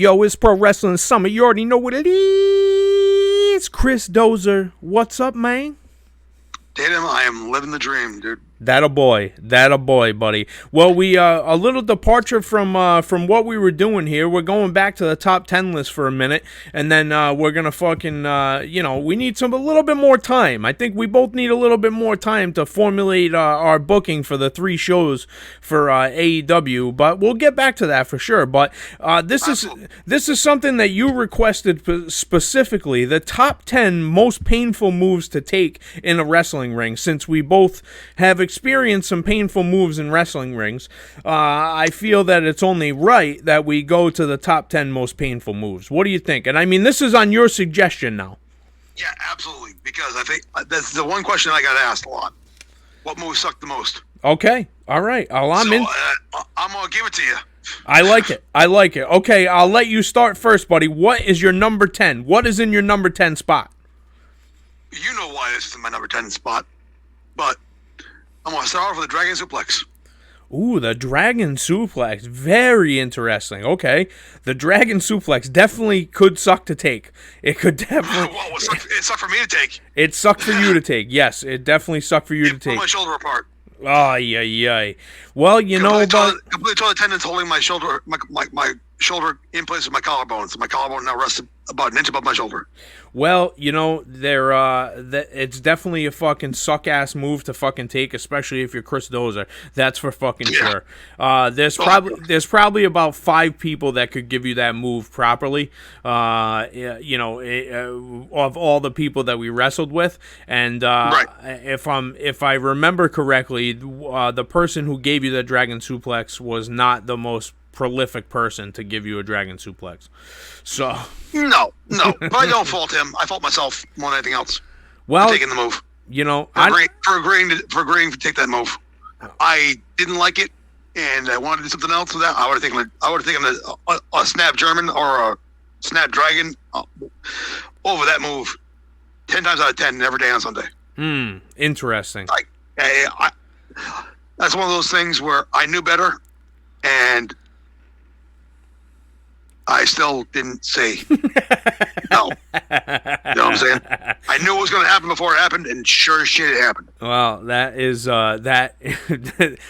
Yo, it's Pro Wrestling Summer. You already know what it is. Chris Dozer. What's up, man? Tatum, I am living the dream, dude. That a boy, buddy. Well, we a little departure from what we were doing here. We're going back to the top 10 list for a minute, and then we're gonna fucking we need a little bit more time. I think we both need a little bit more time to formulate our booking for the 3 shows for AEW. But we'll get back to that for sure. But this is something that you requested specifically: the top 10 most painful moves to take in a wrestling ring. Since we both have experienced some painful moves in wrestling rings, I feel that it's only right that we go to the top 10 most painful moves. What do you think? And I mean, this is on your suggestion now. Yeah, absolutely. Because I think that's the one question I got asked a lot. What moves suck the most? Okay. All right. I'm going to give it to you. I like it. Okay, I'll let you start first, buddy. What is your number 10? What is in your number 10 spot? You know why this is my number 10 spot, but I'm going to start off with the Dragon Suplex. Ooh, the Dragon Suplex. Very interesting. Okay. The Dragon Suplex definitely could suck to take. It could definitely... Well, it sucked for me to take. It sucked for you to take. Yes, it definitely sucked for you to take. Pulled my shoulder apart. Oh, yeah. Well, you know... Complete toilet tendons holding my shoulder, my shoulder in place with my collarbone. So my collarbone now rests about an inch above my shoulder. Well, you know, it's definitely a fucking suck-ass move to fucking take, especially if you're Chris Dozer. That's for fucking sure. There's probably about 5 people that could give you that move properly, of all the people that we wrestled with. And right. if I remember correctly, the person who gave you the Dragon Suplex was not the most prolific person to give you a Dragon Suplex. So no, but I don't fault him. I fault myself more than anything else. Well, for taking the move. You know, for agreeing to take that move. I didn't like it, and I wanted to do something else with that. I would have taken a Snap German or a Snap Dragon over that move 10 times out of 10 every day on Sunday. Interesting. That's one of those things where I knew better, and I still didn't say no. You know what I'm saying? I knew it was going to happen before it happened, and sure as shit it happened. Well, that is that.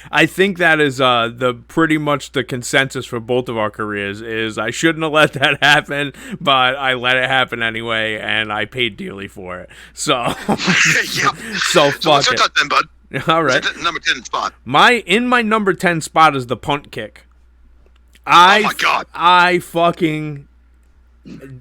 I think that is the pretty much the consensus for both of our careers. Is I shouldn't have let that happen, but I let it happen anyway, and I paid dearly for it. So, yeah. So fuck it. Then, bud. All right. Number 10 spot. My number 10 spot is the punt kick. Oh my God. I fucking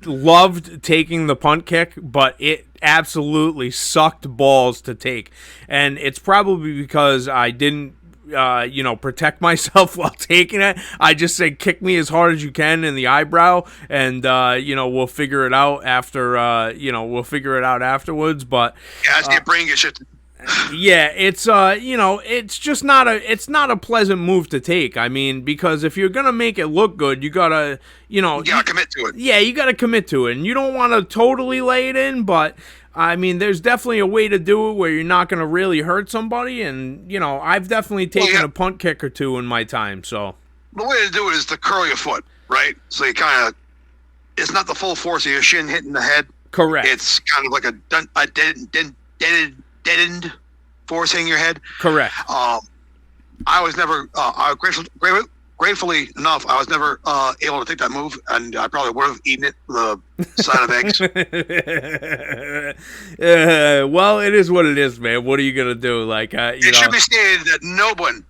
loved taking the punt kick, but it absolutely sucked balls to take. And it's probably because I didn't protect myself while taking it. I just say, kick me as hard as you can in the eyebrow, and we'll figure it out after. We'll figure it out afterwards. But as your brain gets shit. Yeah, it's it's just not a pleasant move to take. I mean, because if you're gonna make it look good, you gotta commit to it. Yeah, you gotta commit to it, and you don't want to totally lay it in, but I mean, there's definitely a way to do it where you're not gonna really hurt somebody, and I've definitely taken a punt kick or two in my time. So the way to do it is to curl your foot, right? So you kind of, it's not the full force of your shin hitting the head. Correct. It's kind of like a deadened force hitting your head. Correct. I was never, gratefully enough, I was never able to take that move, and I probably would have eaten it with a side of eggs. Well, it is what it is, man. What are you gonna do? Like, it should be stated that no one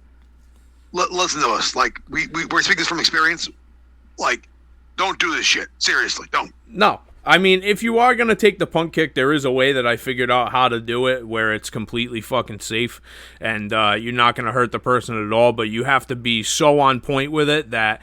listen to us. Like, we're speaking from experience. Like, don't do this shit. Seriously, don't. No. I mean, if you are going to take the punt kick, there is a way that I figured out how to do it where it's completely fucking safe and you're not going to hurt the person at all, but you have to be so on point with it that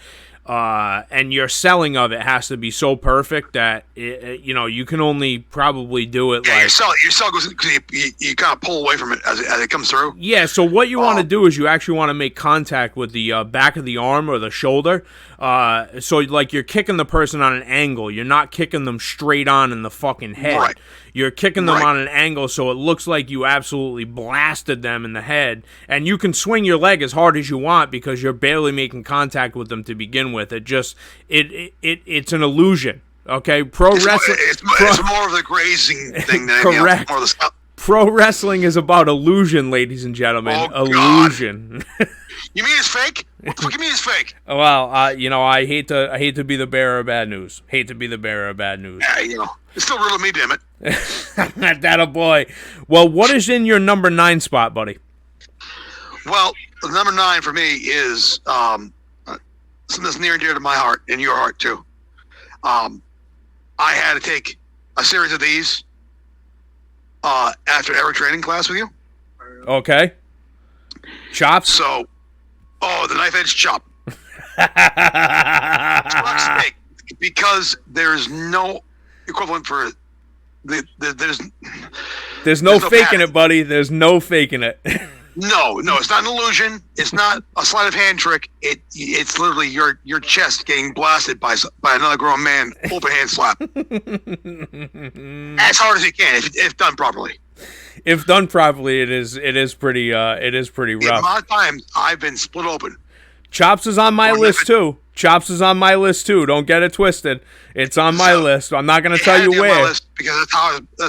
and your selling of it has to be so perfect that you can only probably do it. Yeah, your sell goes because you kind of pull away from it as it comes through. Yeah, so what you want to do is you actually want to make contact with the back of the arm or the shoulder. So like you're kicking the person on an angle. You're not kicking them straight on in the fucking head. Right. You're kicking them Right. on an angle so it looks like you absolutely blasted them in the head. And you can swing your leg as hard as you want because you're barely making contact with them to begin with. It's an illusion. Okay, wrestling. It's more of the grazing thing than anything else. Correct. More of the stuff. Pro wrestling is about illusion, ladies and gentlemen. Oh, illusion. You mean it's fake? What the fuck you mean it's fake? Well, I hate to be the bearer of bad news. Hate to be the bearer of bad news. Yeah, it's still real to me, damn it. That a boy. Well, what is in your number 9 spot, buddy? Well, the number 9 for me is something that's near and dear to my heart and your heart too. I had to take a series of these after every training class with you. Okay. Chops? So, the knife edge chop. Steak, because there's no equivalent for There's no faking pattern. it, buddy. There's no faking it. No, it's not an illusion. It's not a sleight of hand trick. It's literally your chest getting blasted by another grown man, open hand slap, as hard as you can if done properly. If done properly, it is pretty rough. The amount of times I've been split open. Chops is on my list too. Chops is on my list too. Don't get it twisted. It's on my list. I'm not going to tell you On my where. list because that's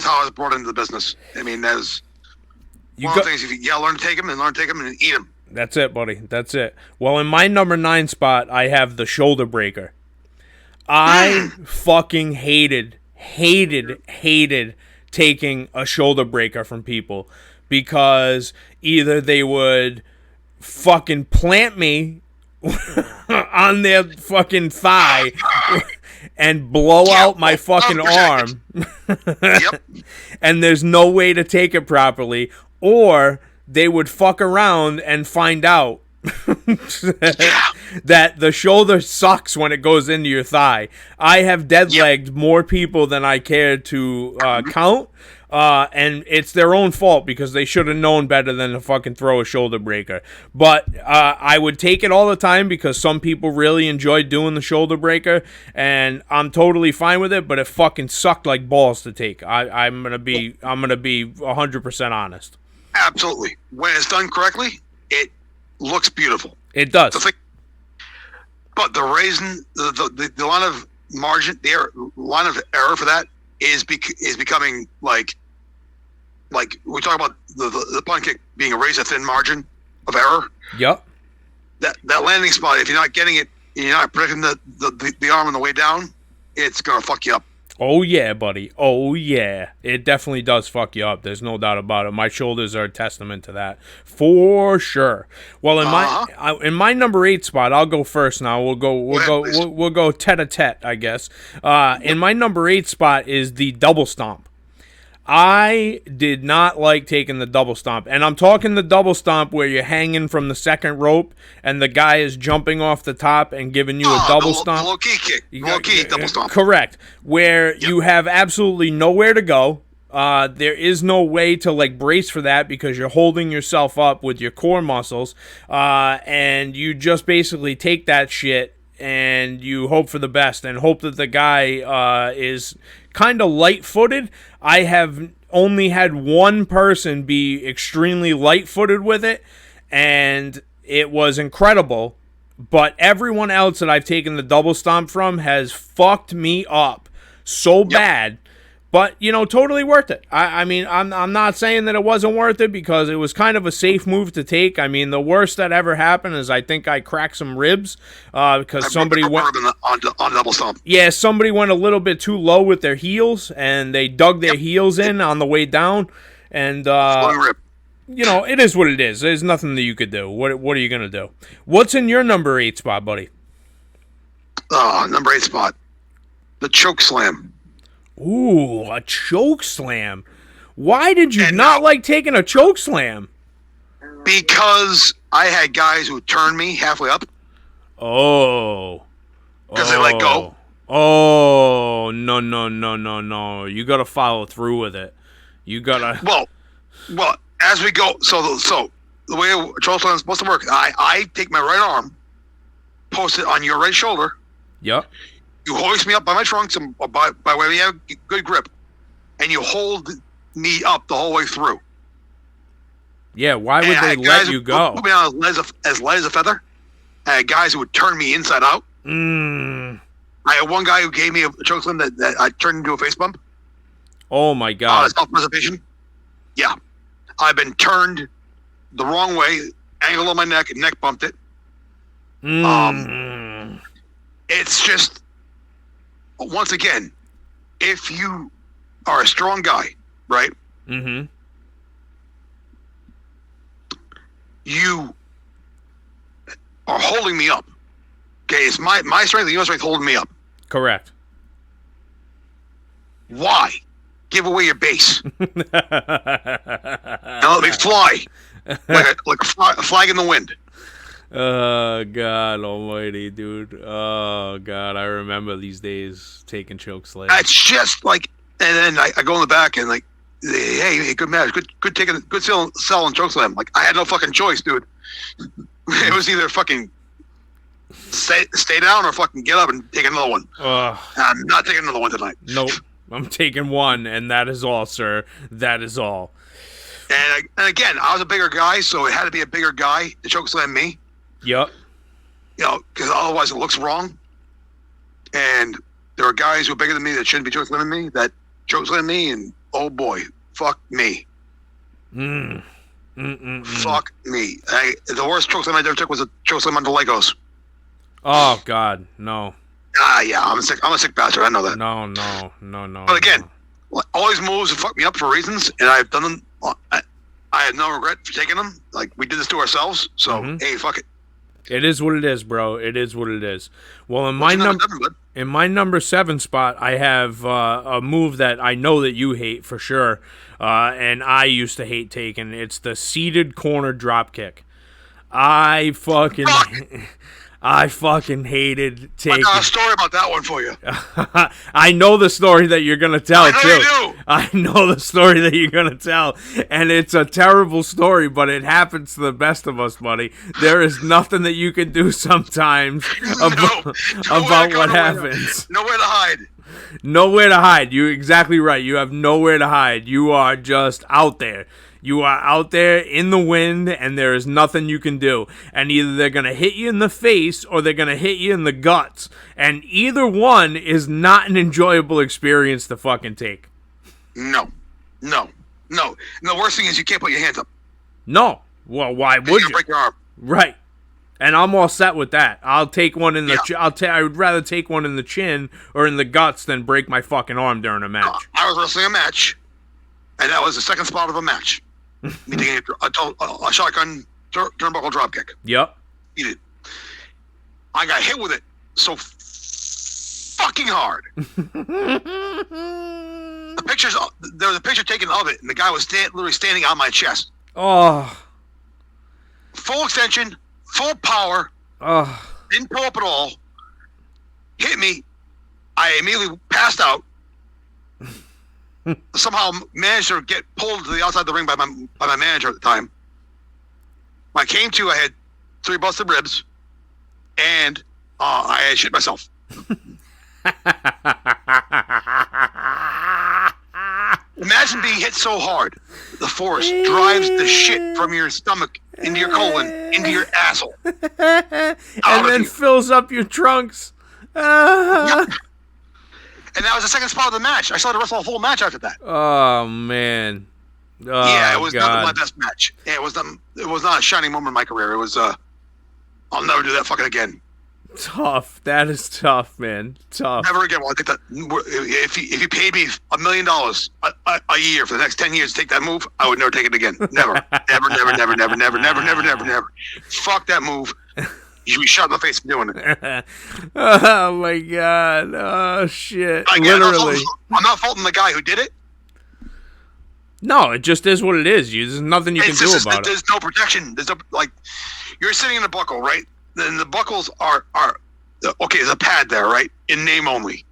how I was brought into the business. I mean, that's one of the things. You gotta learn to take them and eat them. That's it, buddy. That's it. Well, in my number 9 spot, I have the shoulder breaker. I fucking hated taking a shoulder breaker from people because either they would fucking plant me on their fucking thigh and blow out my fucking arm. Yep. And there's no way to take it properly, or they would fuck around and find out that the shoulder sucks when it goes into your thigh. I have dead-legged more people than I care to count, and it's their own fault because they should have known better than to fucking throw a shoulder breaker. But I would take it all the time because some people really enjoy doing the shoulder breaker, and I'm totally fine with it. But it fucking sucked like balls to take. I'm gonna be 100% honest. Absolutely. When it's done correctly, it looks beautiful. It does. But the reason, the line of margin, line of error for that is becoming like we talk about the punt kick being a razor thin margin of error. Yep. That landing spot, if you're not getting it, and you're not predicting the arm on the way down, it's gonna fuck you up. Oh, yeah, buddy. Oh, yeah. It definitely does fuck you up. There's no doubt about it. My shoulders are a testament to that. For sure. Well, in my number 8 spot, I'll go first now. We'll go tete-a-tete, I guess. In my number 8 spot is the double stomp. I did not like taking the double stomp. And I'm talking the double stomp where you're hanging from the second rope and the guy is jumping off the top and giving you a double stomp. The low-key kick. Low-key double stomp. Correct. Where you have absolutely nowhere to go. There is no way to like brace for that because you're holding yourself up with your core muscles. And you just basically take that shit and you hope for the best and hope that the guy is kind of light-footed. I have only had one person be extremely light-footed with it, and it was incredible. But everyone else that I've taken the double stomp from has fucked me up so bad. But, totally worth it. I mean, I'm not saying that it wasn't worth it because it was kind of a safe move to take. I mean, the worst that ever happened is I think I cracked some ribs because somebody went on double stomp. Yeah, somebody went a little bit too low with their heels, and they dug their heels in on the way down. And, it is what it is. There's nothing that you could do. What are you going to do? What's in your number 8 spot, buddy? Number 8 spot. The choke slam. Ooh, a choke slam. Why did you not like taking a choke slam? Because I had guys who turned me halfway up. Oh. Because they let go. Oh, no. You got to follow through with it. You got to... Well, as we go, so the way a choke slam is supposed to work, I take my right arm, post it on your right shoulder. Yep. You hoist me up by my trunks and by way you have good grip. and you hold me up the whole way through. Yeah, why would they let you go? Put me on as light as a feather. I had guys who would turn me inside out. I had one guy who gave me a choke slam that I turned into a face bump. Oh my God. Self-preservation. Yeah. I've been turned the wrong way, angle on my neck, and neck bumped it. It's just, once again, if you are a strong guy, right? Mm-hmm. You are holding me up. Okay, it's my strength and your strength holding me up. Correct. Why? Give away your base. And let me fly like a flag in the wind. Oh, God almighty, dude. Oh, God, I remember these days taking choke slams. It's just like, and then I go in the back and like, hey, good match, good taking, good selling choke slam. Like, I had no fucking choice, dude. It was either fucking stay down or fucking get up and take another one. I'm not taking another one tonight. Nope. I'm taking one, and that is all, sir. That is all. And again, I was a bigger guy, so it had to be a bigger guy to choke slam me. Yep. You know, because otherwise it looks wrong. And there are guys who are bigger than me that shouldn't be choke slamming me, that choke slam me, and oh boy, fuck me. Fuck me. The worst choke slam I ever took was a choke slam onto Legos. Oh, God, no. Yeah, I'm a sick bastard. I know that. No. But again, all these moves have fucked me up for reasons, and I've done them. I have no regret for taking them. Like, we did this to ourselves, so hey, fuck it. It is what it is, bro. It is what it is. Well, in my number 7 spot, I have a move that I know that you hate for sure, and I used to hate taking. It's the seated corner drop kick. I fucking hated taking. I got a story about that one for you. I know the story that you're gonna tell too. You do. I know the story that you're gonna tell, and it's a terrible story, but it happens to the best of us, buddy. There is nothing that you can do sometimes about what happens. Nowhere to hide. Nowhere to hide. You're exactly right. You have nowhere to hide. You are just out there. You are out there in the wind, and there is nothing you can do. And either they're going to hit you in the face, or they're going to hit you in the guts. And either one is not an enjoyable experience to fucking take. No. And the worst thing is you can't put your hands up. No. Well, why would you? Break your arm. Right. And I'm all set with that. I'll take one in the. I would rather take one in the chin or in the guts than break my fucking arm during a match. I was wrestling a match, and that was the second spot of a match. Me taking a shotgun turnbuckle dropkick. Yep. He did. I got hit with it so fucking hard. There was a picture taken of it, and the guy was literally standing on my chest. Oh. Full extension, full power. Oh. Didn't pull up at all. Hit me. I immediately passed out. Somehow managed to get pulled to the outside of the ring by my manager at the time. When I came to, I had 3 busted ribs, and I had shit myself. Imagine being hit so hard, the force drives the shit from your stomach into your colon, into your asshole. And then fills up your trunks. Yep. And that was the second spot of the match. I still had to wrestle a full match after that. Oh, man. Yeah, it was not my best match. It was not a shining moment in my career. It was, I'll never do that fucking again. Tough. That is tough, man. Tough. Never again will I take that. If you paid me $1 million a year for the next 10 years to take that move, I would never take it again. Never. Never. Fuck that move. You should be shot in the face for doing it. Oh, my God. Oh, shit. Literally. I'm not faulting the guy who did it. No, it just is what it is. There's nothing you can do about it. There's no protection. There's no, like, you're sitting in a buckle, right? Then the buckles are okay, there's a pad there, right? In name only.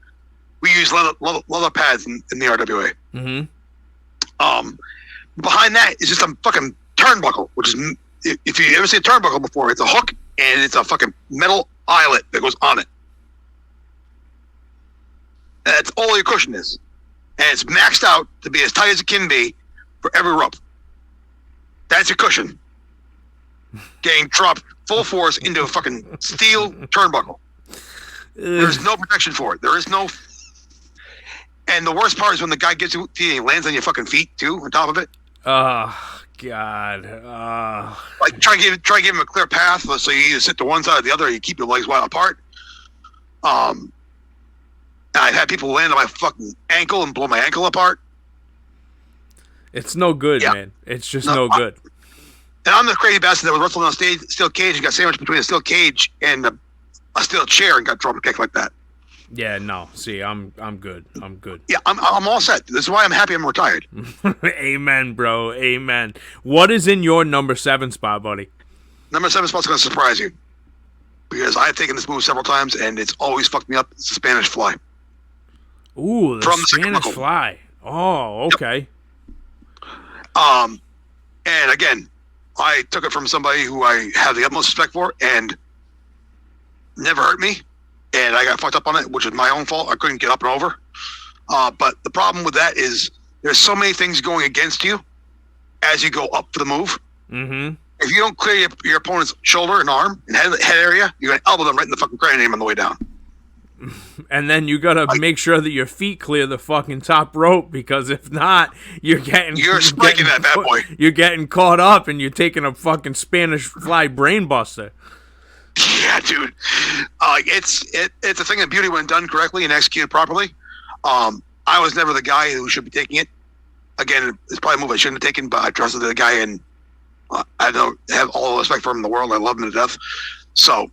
We use leather pads in the RWA. Mm-hmm. Behind that is just a fucking turnbuckle, which is, if you ever see a turnbuckle before, it's a hook and it's a fucking metal eyelet that goes on it. That's all your cushion is. and it's maxed out to be as tight as it can be for every rope. That's your cushion. Getting dropped full force into a fucking steel turnbuckle. There's no protection for it. There is no. And the worst part is when the guy gets to you, he lands on your fucking feet too, on top of it. Oh God. Like try to give him a clear path, so you either sit to one side or the other, or you keep your legs wide apart. And I've had people land on my fucking ankle and blow my ankle apart. It's no good, man. It's just no good. And I'm the crazy bastard that was wrestling on a steel cage and got sandwiched between a steel cage and a steel chair and got drop kicked like that. Yeah, no. See, I'm good. I'm good. Yeah, I'm all set. This is why I'm happy I'm retired. Amen, bro. Amen. What is in your number 7 spot, buddy? Number 7 spot's going to surprise you. Because I've taken this move several times and it's always fucked me up. It's the Spanish Fly. Ooh, the Spanish Fly. Oh, okay. Yep. And again, I took it from somebody who I have the utmost respect for and never hurt me. And I got fucked up on it, which was my own fault. I couldn't get up and over. But the problem with that is there's so many things going against you as you go up for the move. Mm-hmm. If you don't clear your opponent's shoulder and arm and head area, you're going to elbow them right in the fucking cranium on the way down. And then you got to make sure that your feet clear the fucking top rope, because if not, you're spiking that bad boy. You're getting caught up and you're taking a fucking Spanish Fly brain buster. Yeah, dude. It's a thing of beauty when done correctly and executed properly. I was never the guy who should be taking it. Again, it's probably a move I shouldn't have taken, but I trusted the guy, and I don't have all the respect for him in the world. I love him to death. So,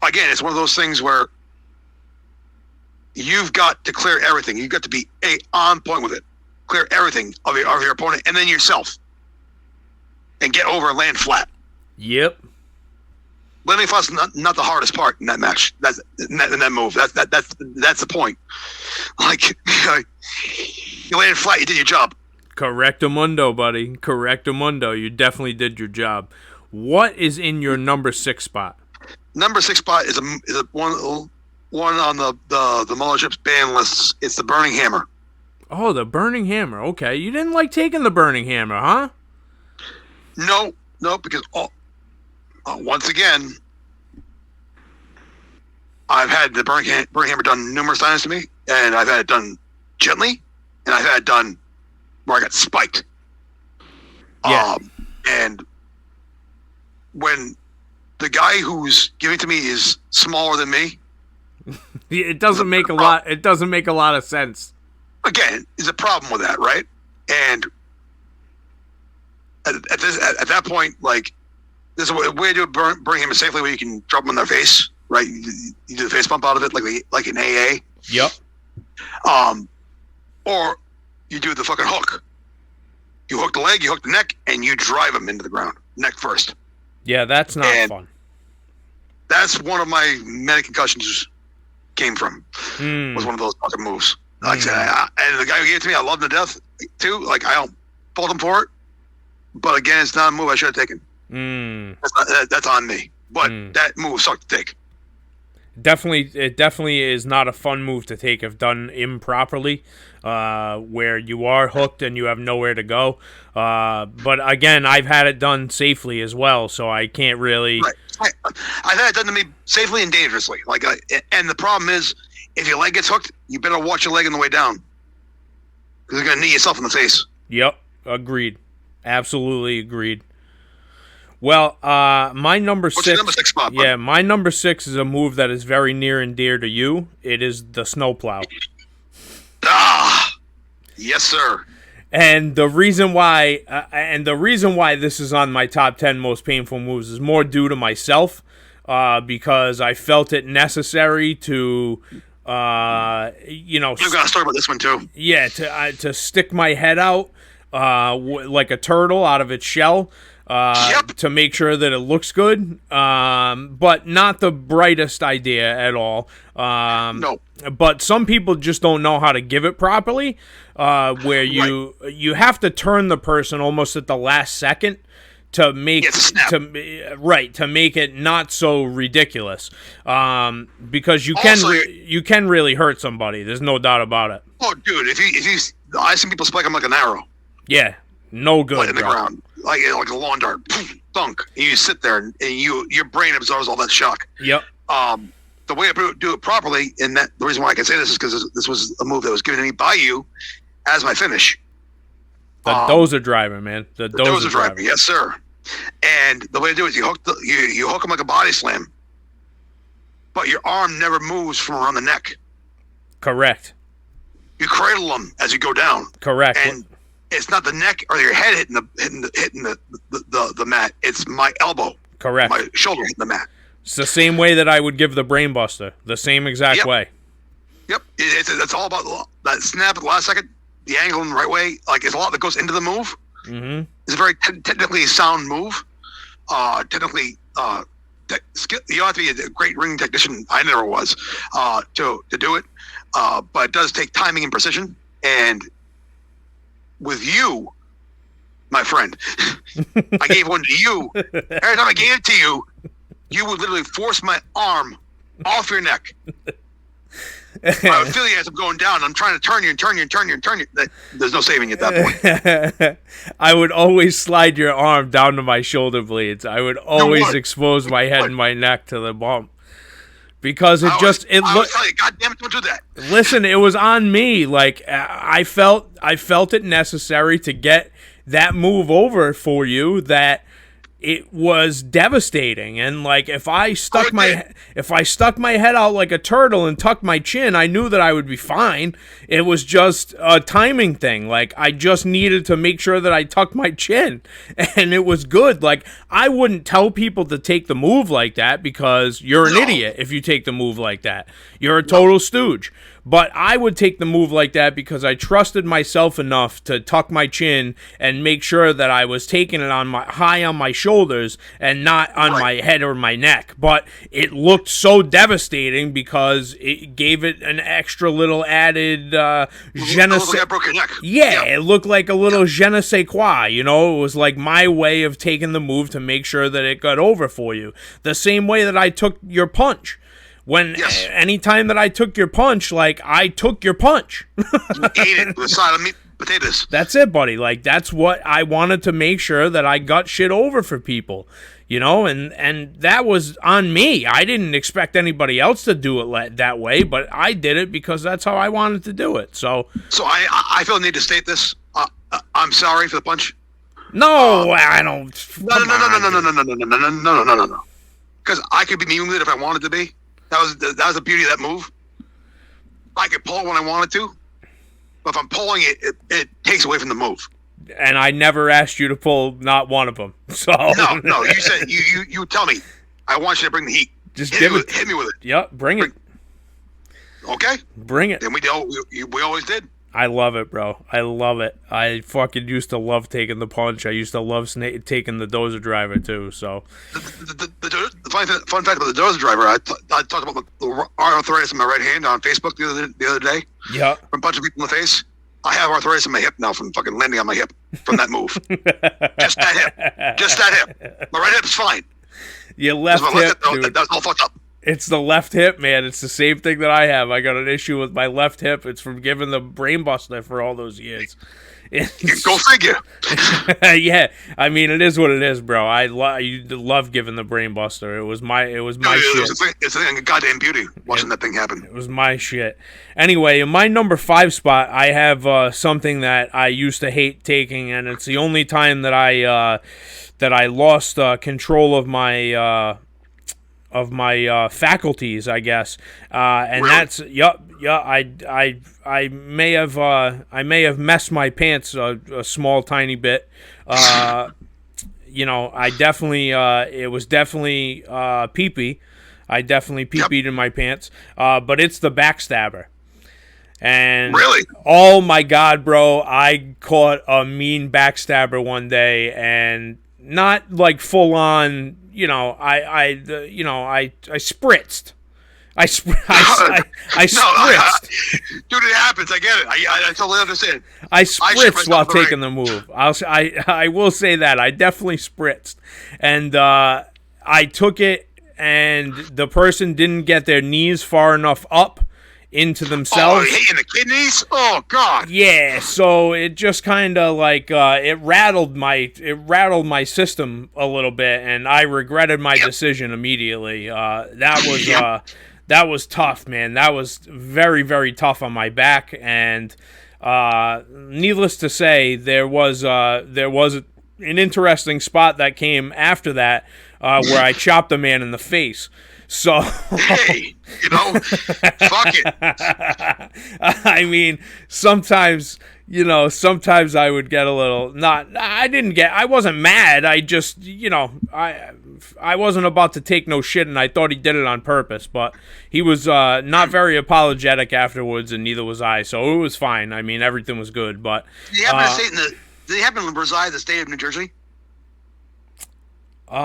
again, it's one of those things where you've got to clear everything. You've got to be on point with it. Clear everything of your opponent, and then yourself, and get over and land flat. Yep. Landing flat's not the hardest part in that match. That's in that move. That's the point. Like you landed flat, you did your job. Correctamundo, buddy. Correctamundo. You definitely did your job. What is in your number 6 spot? Number 6 spot is a one on the Mothership's ban lists. It's the Burning Hammer. Oh, the Burning Hammer. Okay, you didn't like taking the Burning Hammer, huh? No, because once again, I've had the Burning Hammer done numerous times to me, and I've had it done gently, and I've had it done where I got spiked. Yeah. And when the guy who's giving it to me is smaller than me, it doesn't make a lot. It doesn't make a lot of sense. Again, is a problem with that, right? And at that point, like, there's a way to bring him safely where you can drop him on their face, right? You do the face bump out of it, like an AA. Yep. Or you do the fucking hook. You hook the leg, you hook the neck, and you drive him into the ground, neck first. Yeah, that's not fun. That's one of my many concussions came from. Was one of those fucking moves. Like I said, and the guy who gave it to me, I love him to death too. Like, I don't fault him for it, but again, it's not a move I should have taken. That's on me. But that move sucked to take. It definitely is not a fun move to take if done improperly, where you are hooked and you have nowhere to go. But again, I've had it done safely as well, so I can't really. Right. I've had it done to me safely and dangerously. And the problem is, if your leg gets hooked, you better watch your leg on the way down, because you're gonna knee yourself in the face. Yep, agreed. Absolutely agreed. Well, my number 6. What's your number 6 spot? Yeah, my number 6 is a move that is very near and dear to you. It is the snowplow. Yes, sir. And the reason why, this is on my top 10 most painful moves is more due to myself, because I felt it necessary to, You've got to start about this one too. Yeah, to stick my head out, like a turtle out of its shell. To make sure that it looks good, but not the brightest idea at all. No. But some people just don't know how to give it properly, where you have to turn the person almost at the last second to make Yeah, it's a snap. to make it not so ridiculous, because you can Also, you can really hurt somebody. There's no doubt about it. oh, dude, if you, I seen people spike them like an arrow, Yeah, no good, right in the bro. ground, like a lawn dart, thunk, and you sit there and your brain absorbs all that shock. Yep. The way I do it properly, and that the reason why I can say this is because this was a move that was given to me by you as my finish. The dozer driver, man. The dozer driver. Yes, sir. And the way to do it is you hook them like a body slam, but your arm never moves from around the neck. Correct. You cradle them as you go down. Correct. And it's not the neck or your head hitting the mat. It's my elbow. Correct. My shoulder hitting the mat. It's the same way that I would give the brain buster. The same exact way. Yep. It's all about that snap at the last second, the angle in the right way. Like, it's a lot that goes into the move. Mm-hmm. It's a very technically sound move. Technically, you have to be a great ring technician. I never was to do it, but it does take timing and precision. And with you, my friend, I gave one to you. Every time I gave it to you, you would literally force my arm off your neck. I would feel you as I'm going down. I'm trying to turn you and turn you and turn you and turn you. There's no saving you at that point. I would always slide your arm down to my shoulder blades. I would always expose my head and my neck to the bump. Because it looked. I was telling you, God damn it, don't do that. Listen, it was on me. Like, I felt it necessary to get that move over for you. That it was devastating, and like if I stuck my head out like a turtle and tucked my chin, I knew that I would be fine. It was just a timing thing. Like, I just needed to make sure that I tucked my chin, and it was good. Like, I wouldn't tell people to take the move like that because you're an idiot if you take the move like that. You're a total stooge. But I would take the move like that because I trusted myself enough to tuck my chin and make sure that I was taking it high on my shoulders and not on my head or my neck. But it looked so devastating because it gave it an extra little added je ne sais. Broke your neck. Yeah, it looked like a little je ne sais quoi. You know, it was like my way of taking the move to make sure that it got over for you. The same way that I took your punch. Anytime that I took your punch, like, I took your punch. You ate it with a side of meat, potatoes. That's it, buddy. Like, that's what I wanted to make sure that I got shit over for people, you know, and that was on me. I didn't expect anybody else to do it that way, but I did it because that's how I wanted to do it. So I feel the need to state this. I'm sorry for the punch. No, I don't. No. Because I could be mean with it if I wanted to be. That was the beauty of that move. I could pull it when I wanted to, but if I'm pulling it, it takes away from the move. And I never asked you to pull not one of them. So no. You said you tell me. I want you to bring the heat. Just hit me with it. Yep, bring it. Okay. Bring it. And we always did. I love it, bro. I love it. I fucking used to love taking the punch. I used to love taking the dozer driver, too, so. The fun fact about the dozer driver, I talked about the arthritis in my right hand on Facebook the other day. Yeah. From punching people in the face. I have arthritis in my hip now from fucking landing on my hip from that move. Just that hip. My right hip's fine. Your left hip, dude. That's all fucked up. It's the left hip, man. It's the same thing that I have. I got an issue with my left hip. It's from giving the brain buster for all those years. Go figure. Yeah, I mean, it is what it is, bro. I love giving the brain buster. It was my shit. It's a goddamn beauty watching that thing happen. It was my shit. Anyway, in my number 5 spot, I have something that I used to hate taking, and it's the only time that I lost control of my faculties, I guess, and really? That's I may have messed my pants a small tiny bit. You know, I definitely it was definitely pee-pee. I definitely pee-peed in my pants. But it's the backstabber. And really? Oh my God, bro! I caught a mean backstabber one day, and not like full on. You know, I spritzed. I spritzed. Dude, it happens. I get it. I totally understand. I spritzed while taking the move. I will say that I definitely spritzed, and I took it, and the person didn't get their knees far enough up into themselves. Oh, hitting the kidneys? Oh God. Yeah, so it just kind of like it rattled my system a little bit, and I regretted my decision immediately. That was tough, man. That was very, very tough on my back, and needless to say, there was an interesting spot that came after that where I chopped a man in the face. So, hey, fuck it. I mean, sometimes I would get a little I wasn't mad. I just, I wasn't about to take no shit, and I thought he did it on purpose, but he was not very apologetic afterwards, and neither was I, so it was fine. I mean, everything was good, but... Do you happen to reside in the state of New Jersey? No.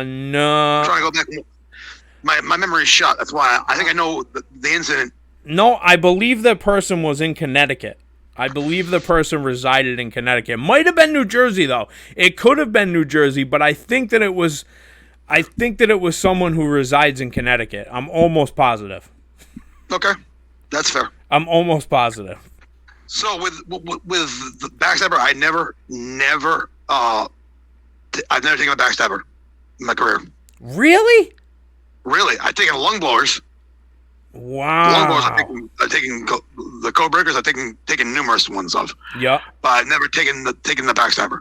I'm trying to go back. My memory's shot. That's why I think I know the incident. No, I believe the person was in Connecticut. I believe the person resided in Connecticut. Might have been New Jersey, though. It could have been New Jersey, but I think that it was someone who resides in Connecticut. I'm almost positive. Okay, that's fair. I'm almost positive. So with the backstabber, I've never taken a backstabber in my career. Really? Really, I've taken lung blowers. Wow. Lung blowers, I've taken the code breakers. I've taken numerous ones of. Yeah. But I've never taken the backstabber.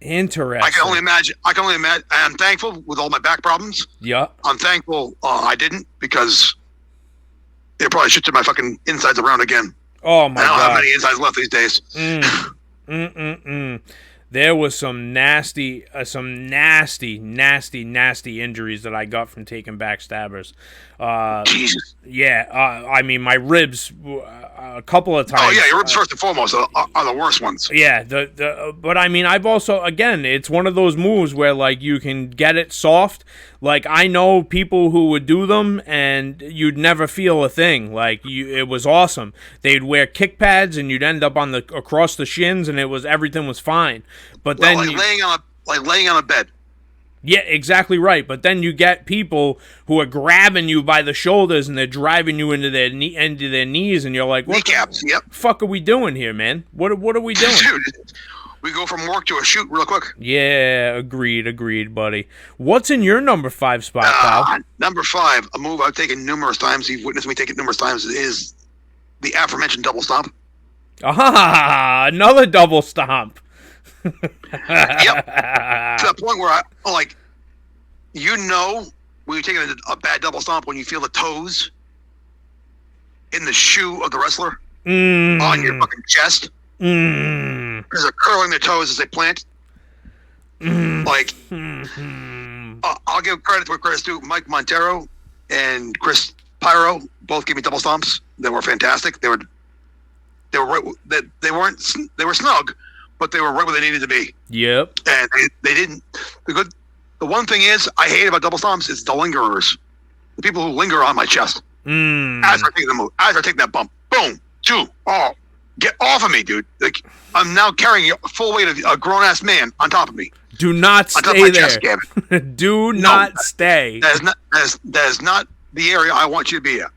Interesting. I can only imagine. I'm thankful with all my back problems. Yeah. I'm thankful I didn't, because it probably shit to my fucking insides around again. Oh my God. I don't have many insides left these days. There was some nasty injuries that I got from taking backstabbers. Jesus. Yeah, I mean, my ribs a couple of times. Oh yeah, your ribs first and foremost are the worst ones. Yeah, but I mean, I've also, again, it's one of those moves where like you can get it soft. Like, I know people who would do them and you'd never feel a thing. Like, it was awesome. They'd wear kick pads and you'd end up across the shins, and everything was fine. But then laying on a bed. Yeah, exactly right. But then you get people who are grabbing you by the shoulders and they're driving you into their knees, and you're like, "What kneecaps? Yep. the fuck are we doing here, man? What are we doing?" Dude, we go from work to a shoot real quick. Yeah, agreed, buddy. What's in your number 5 spot, pal? Number 5, a move I've taken numerous times. You've witnessed me take it numerous times. Is the aforementioned double stomp. Ah, another double stomp. Yep. To the point where when you're taking a bad double stomp, when you feel the toes in the shoe of the wrestler on your fucking chest. Because they're curling their toes as they plant. I'll give credit where credit's due. Mike Montero and Chris Pyro both gave me double stomps. They were fantastic. They were snug, but they were right where they needed to be. Yep. And they didn't. The one thing is I hate about double stomps is the lingerers, the people who linger on my chest as I take the move, as I take that bump. Boom, 2, get off of me, dude! Like, I'm now carrying a full weight of a grown ass man on top of me. Do not stay there. Do not stay. That is not the area I want you to be at.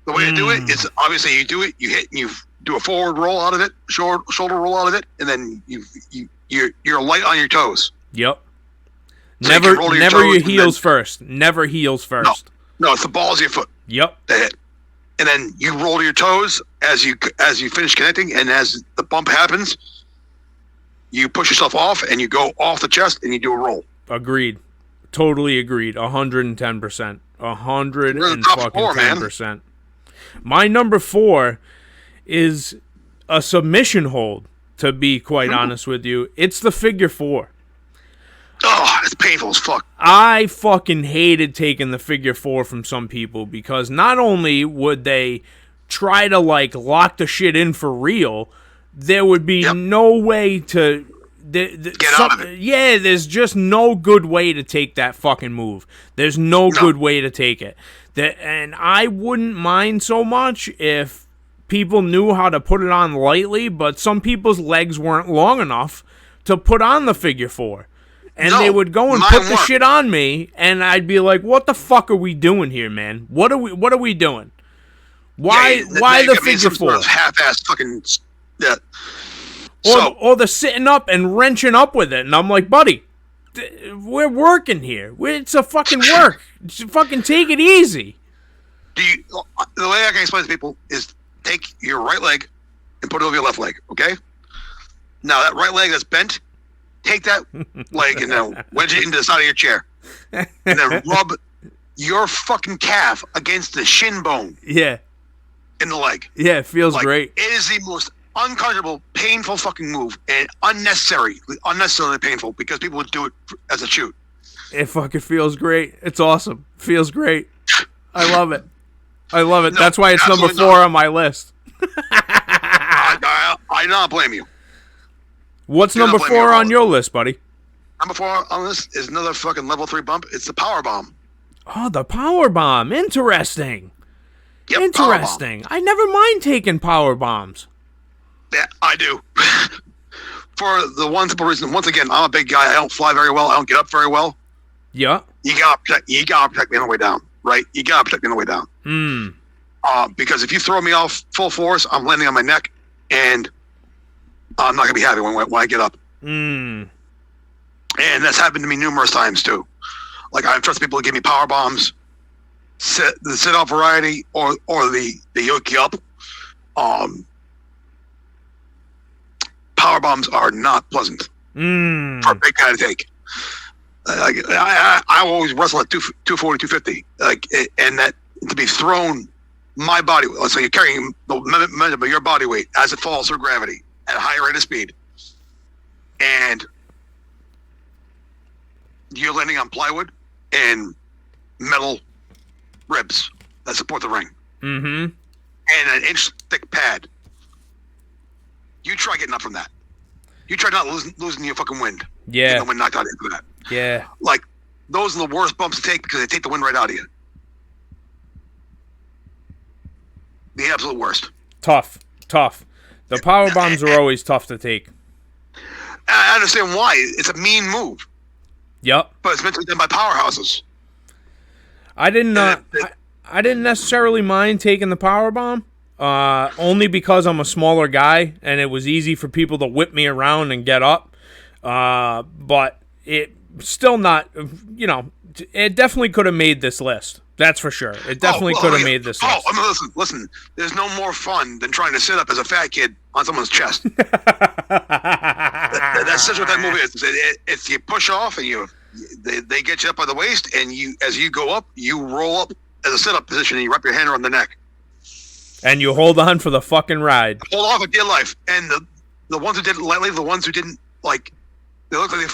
The way to do it is obviously you do it. You hit and you do a forward roll out of it, shoulder roll out of it, and then you're light on your toes. Yep. So never your heels first. Never heels first. No, it's the balls of your foot. Yep. That hit. And then you roll to your toes as you finish connecting, and as the bump happens, you push yourself off and you go off the chest and you do a roll. Agreed. Totally agreed. 110%. 110%. My number 4 is a submission hold, to be quite honest with you. It's the figure 4. Oh, it's painful as fuck. I fucking hated taking the figure 4 from some people, because not only would they try to like lock the shit in for real, there would be no way to out of it. Yeah, there's just no good way to take that fucking move. There's no good way to take it. And I wouldn't mind so much if people knew how to put it on lightly, but some people's legs weren't long enough to put on the figure four. And they would go and put the shit on me, and I'd be like, what the fuck are we doing here, man? What are we doing? Why the figure four? Half-ass fucking... Yeah. Or the sitting up and wrenching up with it. And I'm like, buddy, we're working here. It's a fucking work. Just fucking take it easy. The way I can explain to people is take your right leg and put it over your left leg, okay? Now, that right leg that's bent, take that leg and then wedge it into the side of your chair. And then rub your fucking calf against the shin bone. Yeah. In the leg. Yeah, it feels great. It is the most uncomfortable, painful fucking move, and unnecessarily painful because people would do it as a shoot. It fucking feels great. It's awesome. Feels great. I love it. No, that's why it's number 4 on my list. I do not blame you. What's number 4 on your list, buddy? Number 4 on this is another fucking level 3 bump. It's the power bomb. Oh, the power bomb. Interesting. Yep, interesting. I never mind taking power bombs. Yeah, I do. For the one simple reason, once again, I'm a big guy. I don't fly very well. I don't get up very well. Yeah. You gotta protect me on the way down, right? You gotta protect me on the way down. Because if you throw me off full force, I'm landing on my neck, and I'm not gonna be happy when I get up. And that's happened to me numerous times too. Like, I trust people to give me power bombs, the sit-out variety, or the yoke you up. Power bombs are not pleasant for a big guy to take. I always wrestle at 240, 250. And that to be thrown my body, so you're carrying the momentum of your body weight as it falls through gravity at a higher rate of speed, and you're landing on plywood and metal ribs that support the ring, and an inch thick pad. You try getting up from that. You try not losing your fucking wind. Yeah. Getting the wind knocked out of you for that. Yeah. Like, those are the worst bumps to take because they take the wind right out of you. The absolute worst. Tough. The power bombs are always tough to take. I understand why. It's a mean move. Yep. But it's meant to be done by powerhouses. I didn't necessarily mind taking the power bomb. Only because I'm a smaller guy and it was easy for people to whip me around and get up. But it still not, it definitely could have made this list. That's for sure. It definitely could have made this list. Listen. There's no more fun than trying to sit up as a fat kid on someone's chest. That's just what that movie is. It's you push off and they get you up by the waist, and as you go up, you roll up as a sit-up position and you wrap your hand around the neck. And you hold on for the fucking ride. Hold on for dear life. And the ones who did it lightly, the ones who didn't, like, they look like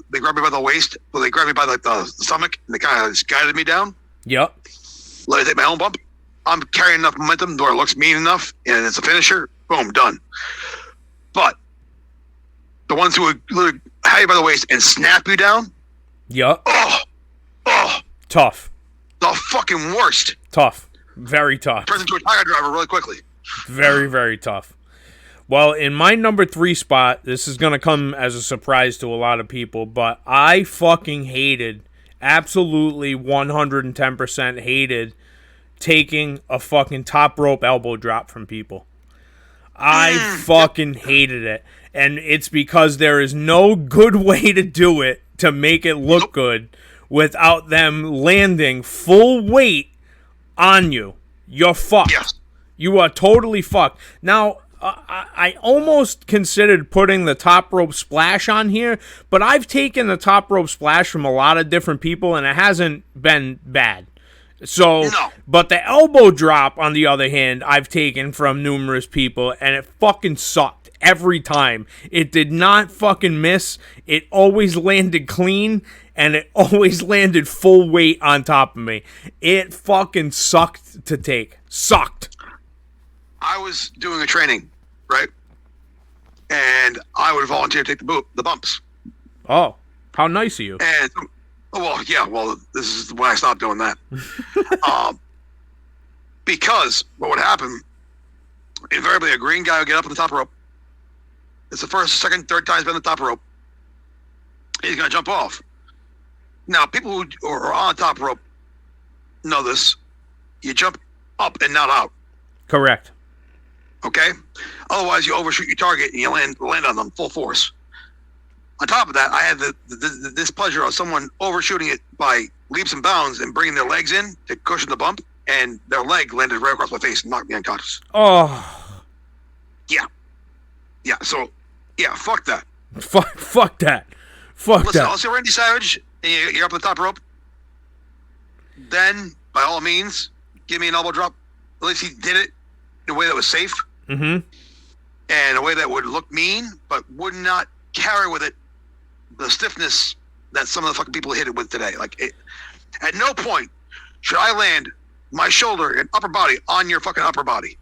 they grabbed me by the waist, but they grabbed me by the stomach, and they kind of just guided me down. Yep. Let me take my own bump. I'm carrying enough momentum where it looks mean enough, and it's a finisher. Boom, done. But the ones who would literally have you by the waist and snap you down. Yep. Oh. Tough. The fucking worst. Tough. Very tough. Turns into a tiger driver really quickly. Very, very tough. Well, in my number 3 spot, this is going to come as a surprise to a lot of people, but I fucking hated, absolutely 110% hated taking a fucking top rope elbow drop from people. I fucking hated it. And it's because there is no good way to do it to make it look good without them landing full weight on you. You're fucked. Yes. You are totally fucked. Now, I almost considered putting the top rope splash on here, but I've taken the top rope splash from a lot of different people, and it hasn't been bad. So, no. But the elbow drop, on the other hand, I've taken from numerous people, and it fucking sucked every time. It did not fucking miss. It always landed clean, and it always landed full weight on top of me. It fucking sucked to take. Sucked. I was doing a training, right? and I would volunteer to take the bumps. Oh, how nice of you. And this is when I stopped doing that. Because what would happen? Invariably, a green guy would get up on the top rope. It's the first, second, third time he's been on the top rope. He's going to jump off. Now, people who are on the top rope know this. You jump up and not out. Correct. Okay? Otherwise, you overshoot your target and you land on them full force. On top of that, I had the displeasure of someone overshooting it by leaps and bounds and bringing their legs in to cushion the bump, and their leg landed right across my face and knocked me unconscious. Oh. Yeah. Yeah, so, yeah, fuck that. Fuck that. Listen, that. unless you're Randy Savage and you're up on the top rope, then, by all means, give me an elbow drop. At least he did it in a way that was safe. Mm-hmm. And a way that would look mean, but would not carry with it the stiffness that some of the fucking people hit it with today. At no point should I land my shoulder and upper body on your fucking upper body.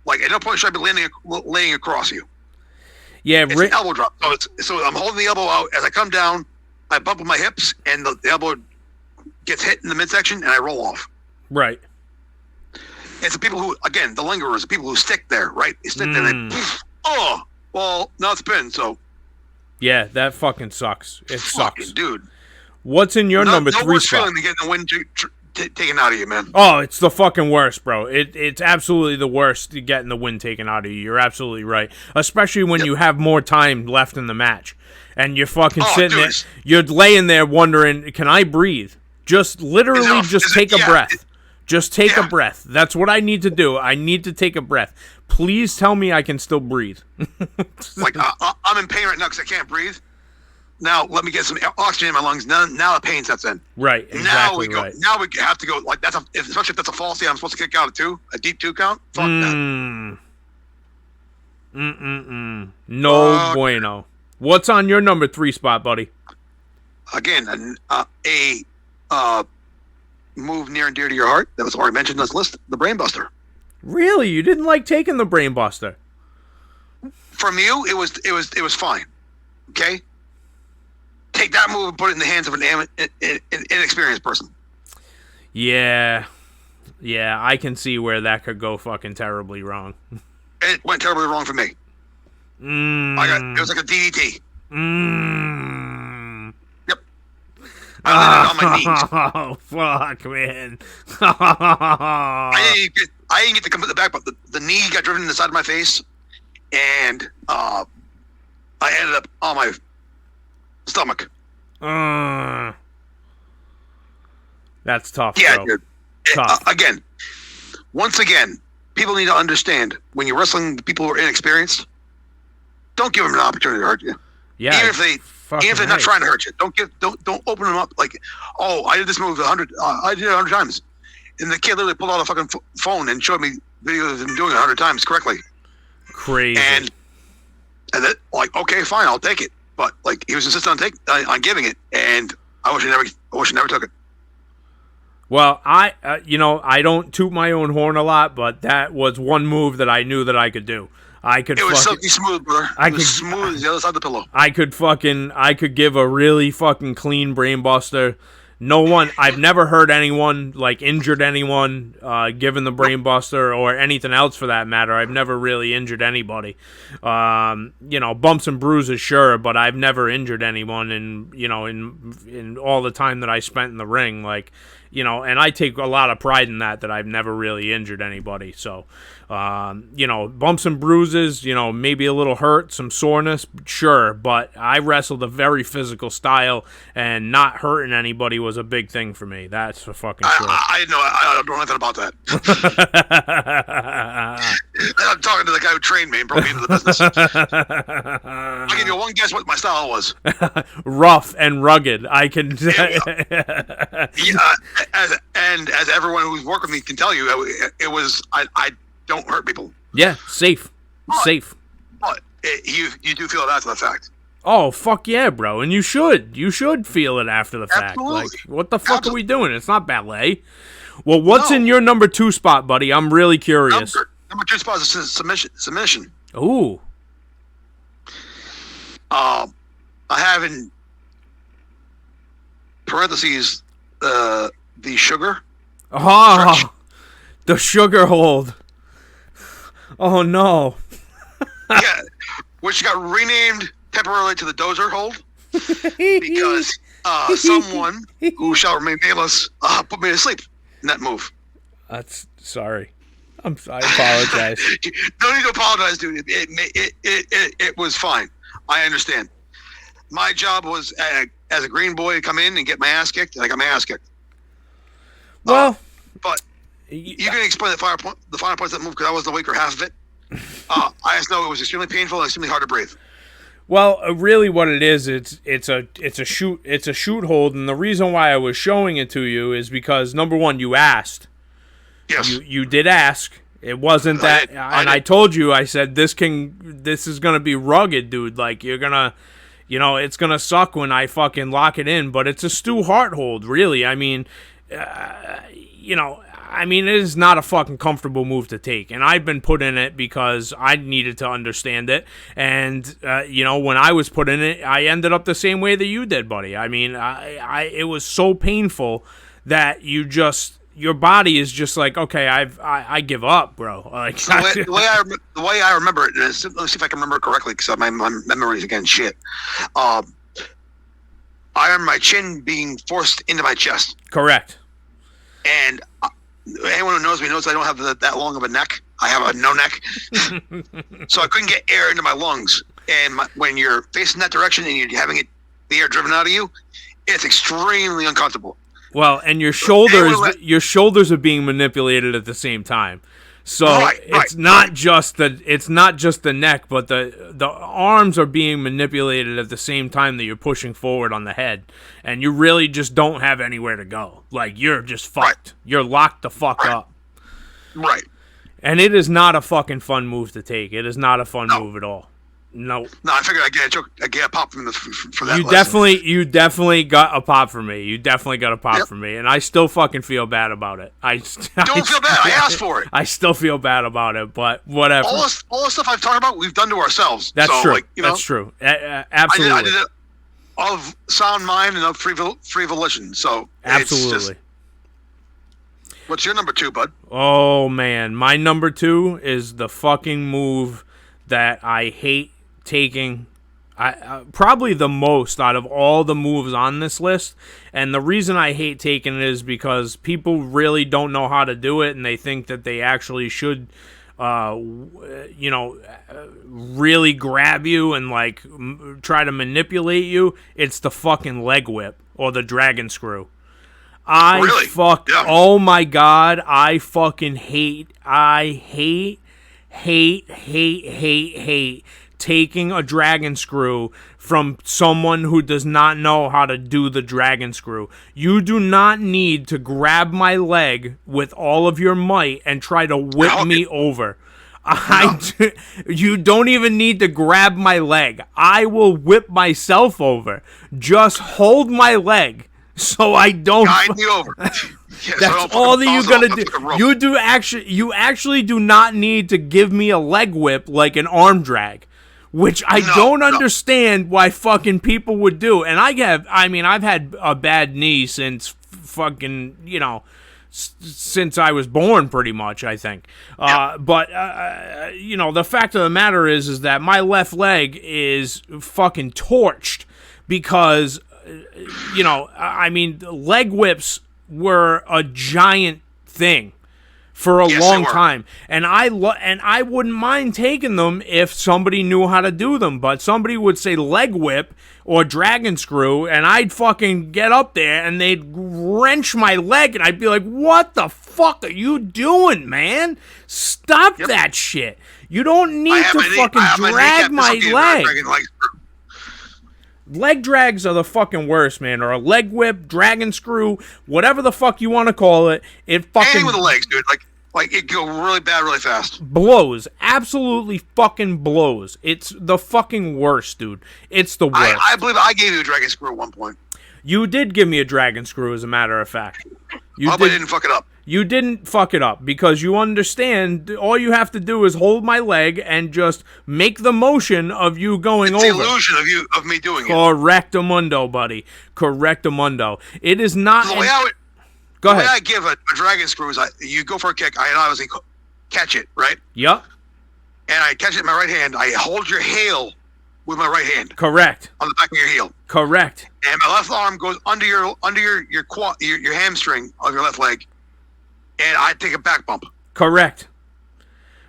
Like, at no point should I be laying across you. Yeah, it's an elbow drop. So I'm holding the elbow out. As I come down, I bump with my hips, and the elbow gets hit in the midsection, and I roll off. Right. It's the people who, again, the lingerers, the people who stick there, right? They stick there, and they, well, now it's been, so. Yeah, that fucking sucks. It sucks. Dude. What's in your number 3 spot? No worse feeling than getting the wind taken out of you, man. Oh, it's the fucking worst, bro. It's absolutely the worst getting the wind taken out of you. You're absolutely right. Especially when you have more time left in the match. And you're fucking sitting there. You're laying there wondering, can I breathe? Just literally take a breath. Just take a breath. That's what I need to do. I need to take a breath. Please tell me I can still breathe. I'm in pain right now because I can't breathe. Now let me get some oxygen in my lungs. Now the pain sets in. Right. Exactly. Now we go. Right. Now we have to go. Like especially if that's a falsy, I'm supposed to kick out a deep 2 count. Fuck that. No bueno. What's on your number 3 spot, buddy? Again, a move near and dear to your heart that was already mentioned on this list, the Brainbuster. Really? You didn't like taking the Brainbuster? From you, it was fine. Okay? Take that move and put it in the hands of an inexperienced person. Yeah, I can see where that could go fucking terribly wrong. It went terribly wrong for me. It was like a DDT. Yep. I landed on my knees. Oh, fuck, man. I didn't get to come to the back, but the knee got driven in the side of my face, and I ended up on my stomach. That's tough, yeah, bro. Dude. Tough. Once again, people need to understand when you're wrestling with people who are inexperienced, don't give them an opportunity to hurt you. Yeah. Even if they're not trying to hurt you, don't open them up like, oh, I did this move 100. I did it 100 times, and the kid literally pulled out a fucking phone and showed me videos of him doing it 100 times correctly. Crazy. And that, like, okay, fine, I'll take it. But like, he was insistent on giving it, and I wish I never took it. Well, I don't toot my own horn a lot, but that was one move that I knew that I could do. It was silky smooth, brother. It was smooth as the other side of the pillow. I could give a really fucking clean Brainbuster. I've never heard anyone, like, injured anyone, given the Brainbuster or anything else for that matter. I've never really injured anybody. Bumps and bruises, sure, but I've never injured anyone in all the time that I spent in the ring, like, and I take a lot of pride in that I've never really injured anybody. So, bumps and bruises, maybe a little hurt, some soreness, sure, but I wrestled a very physical style, and not hurting anybody was a big thing for me. That's for fucking sure. I don't know nothing about that. I'm talking to the guy who trained me and brought me into the business. I'll give you one guess what my style was. Rough and rugged. I can. As everyone who's worked with me can tell you, it was I don't hurt people. Yeah, safe. But you do feel it after the fact. Oh, fuck yeah, bro. And you should feel it after the fact. Absolutely. Like, what the fuck are we doing? It's not ballet. Well, what's in your number 2 spot, buddy? I'm really curious. Number 2 spot is submission. Ooh. I have in parentheses the sugar. Oh, the sugar hold. Oh no. Yeah, which got renamed temporarily to the Dozer hold because someone who shall remain nameless put me to sleep in that move. That's sorry. I apologize. Don't need to apologize, dude. It was fine. I understand. My job was as a green boy to come in and get my ass kicked, and I got my ass kicked. Well, but you can explain the final points of that move because I wasn't awake for half of it. I just know it was extremely painful and extremely hard to breathe. Well, really, what it is, it's a shoot hold, and the reason why I was showing it to you is because number one, you asked. Yes, you did ask. It wasn't that, I told you. I said this is gonna be rugged, dude. Like you're gonna, it's gonna suck when I fucking lock it in. But it's a Stu Hart hold, really. I mean, it is not a fucking comfortable move to take, and I've been put in it because I needed to understand it. And when I was put in it, I ended up the same way that you did, buddy. I mean, it was so painful that your body is just like, okay, I give up, bro. Like so the way I remember it, let's see if I can remember it correctly because my memory is again shit. I remember my chin being forced into my chest. Correct. And anyone who knows me knows I don't have that long of a neck. I have a no neck, so I couldn't get air into my lungs. And when you're facing that direction and you're having the air driven out of you, it's extremely uncomfortable. Well, and your shoulders are being manipulated at the same time. So it's not just the neck, but the arms are being manipulated at the same time that you're pushing forward on the head, and you really just don't have anywhere to go. Like you're just fucked. Right. You're locked the fuck up. Right. And it is not a fucking fun move to take. It is not a fun move at all. No. No, I figured I get a pop from for that. You definitely got a pop from me. You definitely got a pop from me, and I still fucking feel bad about it. Don't feel bad. I asked for it. I still feel bad about it, but whatever. All the stuff I've talked about, we've done to ourselves. That's so, true. Like, That's true. Absolutely. I did it of sound mind and of free volition. So absolutely. What's your number 2, bud? Oh man, my number 2 is the fucking move that I hate taking, probably the most out of all the moves on this list. And the reason I hate taking it is because people really don't know how to do it, and they think that they actually should really grab you and like try to manipulate you. It's the fucking leg whip or the dragon screw. Oh my god, I fucking hate taking a dragon screw from someone who does not know how to do the dragon screw. You do not need to grab my leg with all of your might and try to whip me over. You don't even need to grab my leg. I will whip myself over. Just hold my leg so I don't guide me over. That's all that you gotta do. You actually do not need to give me a leg whip like an arm drag, which I don't understand why fucking people would do. And I've had a bad knee since fucking, since I was born, pretty much, I think. But the fact of the matter is that my left leg is fucking torched because, leg whips were a giant thing for a long time, and I wouldn't mind taking them if somebody knew how to do them. But somebody would say leg whip or dragon screw, and I'd fucking get up there and they'd wrench my leg, and I'd be like, "What the fuck are you doing, man? Stop that shit! You don't need to fucking drag my leg." Leg drags are the fucking worst, man. Or a leg whip, dragon screw, whatever the fuck you want to call it. It fucking anything with the legs, dude. Like it go really bad, really fast. Blows. Absolutely fucking blows. It's the fucking worst, dude. It's the worst. I believe I gave you a dragon screw at one point. You did give me a dragon screw, as a matter of fact. I hope I didn't fuck it up. You didn't fuck it up because you understand all you have to do is hold my leg and just make the motion of you going over. It's the illusion of me doing it. Correctamundo, buddy. Correctamundo. It is not... Go ahead. The way I give a dragon screw is you go for a kick, I obviously catch it, right? Yep. And I catch it in my right hand. I hold your heel with my right hand. Correct. On the back of your heel. Correct. And my left arm goes under your hamstring of your left leg. And I take a back bump. Correct.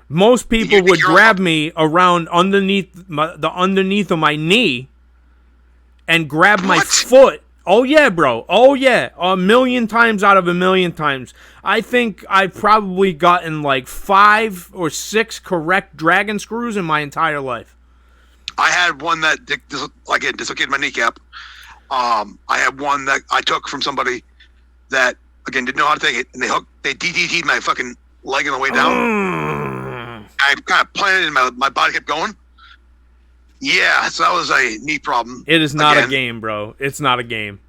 Most people would grab me around underneath the underneath of my knee and grab my foot. Oh, yeah, bro. Oh, yeah. 1,000,000 times out of 1,000,000 times. I think I've probably gotten like 5 or 6 correct dragon screws in my entire life. I had one that dislocated my kneecap. I had one that I took from somebody that, again, didn't know how to take it, and they DDT'd my fucking leg on the way down. I kind of planted it, and my body kept going. Yeah, so that was a knee problem. It is not a game, bro. It's not a game.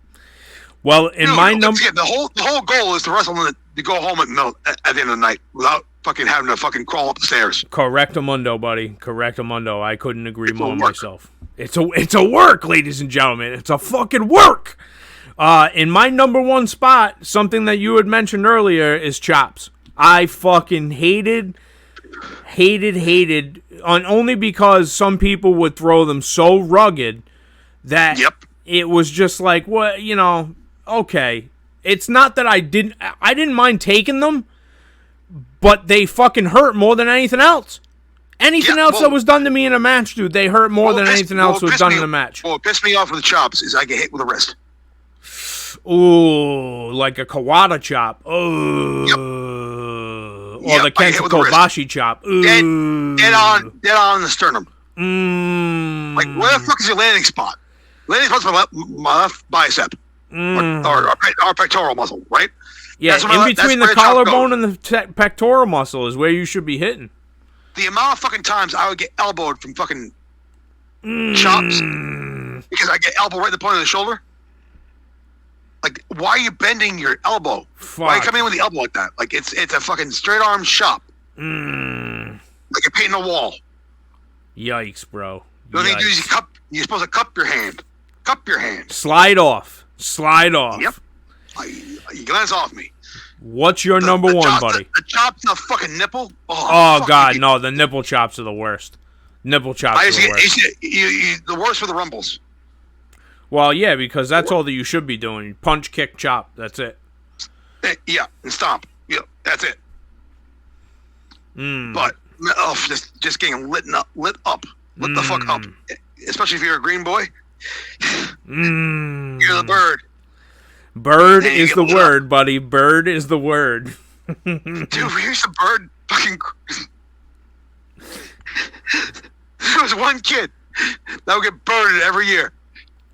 Well, in my number, the whole goal is to wrestle to go home at the end of the night without fucking having to fucking crawl up the stairs. Correctamundo, buddy. Correctamundo. I couldn't agree more myself. It's a work, ladies and gentlemen. It's a fucking work. In my number one spot, something that you had mentioned earlier is chops. I fucking hated, only because some people would throw them so rugged that it was just like, what, okay. It's not that I didn't mind taking them, but they fucking hurt more than anything else. Anything else that was done to me in a match, dude, they hurt more than anything else was done in a match. What pissed me off with the chops is I get hit with a wrist. Ooh, like a Kawada chop. Oh. Yep. Or the Kenta Kobashi chop. Ooh. Dead on the sternum. Like, where the fuck is your landing spot? Landing spot's my left bicep. Or pectoral muscle, right? Yeah, in between the collarbone and the pectoral muscle is where you should be hitting. The amount of fucking times I would get elbowed from fucking chops because I get elbowed right at the point of the shoulder. Like, why are you bending your elbow? Fuck. Why are you coming in with the elbow like that? Like, it's a fucking straight arm chop. Like you're painting a wall. Yikes, bro. The only thing you do is you're supposed to cup your hand. Cup your hand. Slide off. Yep. You glance off me. What's your number one, buddy? The chops on the fucking nipple. Oh God, no! The nipple chops are the worst. Nipple chops are the worst. The worst for the rumbles. Well, yeah, because that's all that you should be doing. Punch, kick, chop. That's it. Yeah, and stomp. Yeah, that's it. But just getting lit up. Lit the fuck up. Especially if you're a green boy. You're the bird. Bird is the word, buddy. Bird is the word. Dude, here's a bird fucking... There was one kid that would get birded every year.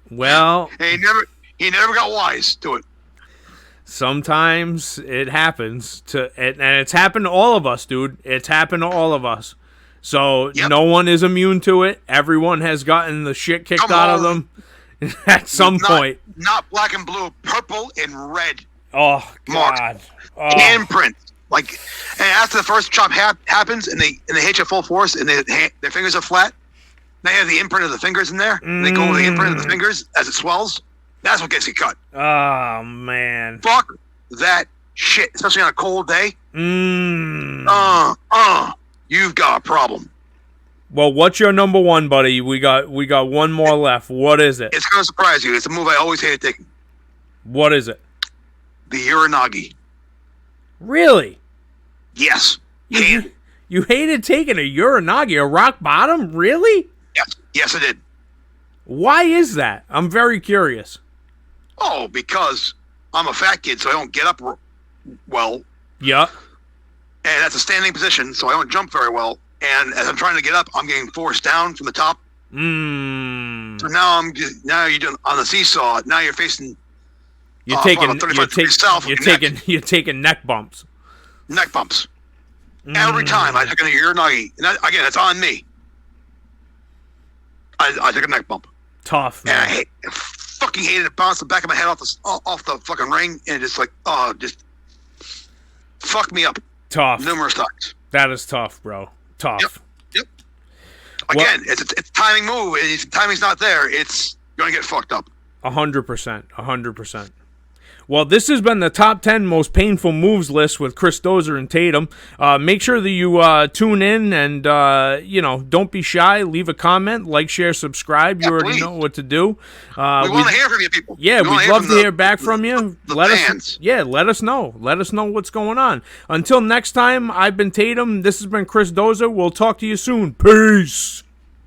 Well... And he never got wise to it. Sometimes it happens. And it's happened to all of us, dude. It's happened to all of us. So no one is immune to it. Everyone has gotten the shit kicked out of them at some point. Not black and blue, purple and red. Oh God! Handprint. Like, and after the first chop happens, and they hit you full force, and their fingers are flat. They have the imprint of the fingers in there. And they go over the imprint of the fingers as it swells. That's what gets you cut. Oh man! Fuck that shit, especially on a cold day. You've got a problem. Well, what's your number one, buddy? We got one more left. What is it? It's going to surprise you. It's a move I always hated taking. What is it? The Uranagi. Really? Yes. You hated taking a Uranagi, a rock bottom? Really? Yes, I did. Why is that? I'm very curious. Oh, because I'm a fat kid, so I don't get up well. Yeah. And that's a standing position, so I don't jump very well. And as I'm trying to get up, I'm getting forced down from the top. So now you're doing on the seesaw. Now you're facing. You're taking neck bumps. Neck bumps. Every time I took a Uranagi, and again, it's on me. I took a neck bump. Tough, man. And fucking hated it. Bounced the back of my head off the fucking ring, and just like, just fucked me up. Tough. Numerous times. That is tough, bro. Tough. Yep. Again, it's a timing move. If the timing's not there, it's going to get fucked up. 100%. 100%. Well, this has been the top 10 most painful moves list with Chris Dozer and Tatum. Make sure that you tune in and, don't be shy. Leave a comment, like, share, subscribe. You already know what to do. We want to hear from you people. Yeah, we'd love to hear back from you. Let us know. Let us know what's going on. Until next time, I've been Tatum. This has been Chris Dozer. We'll talk to you soon. Peace.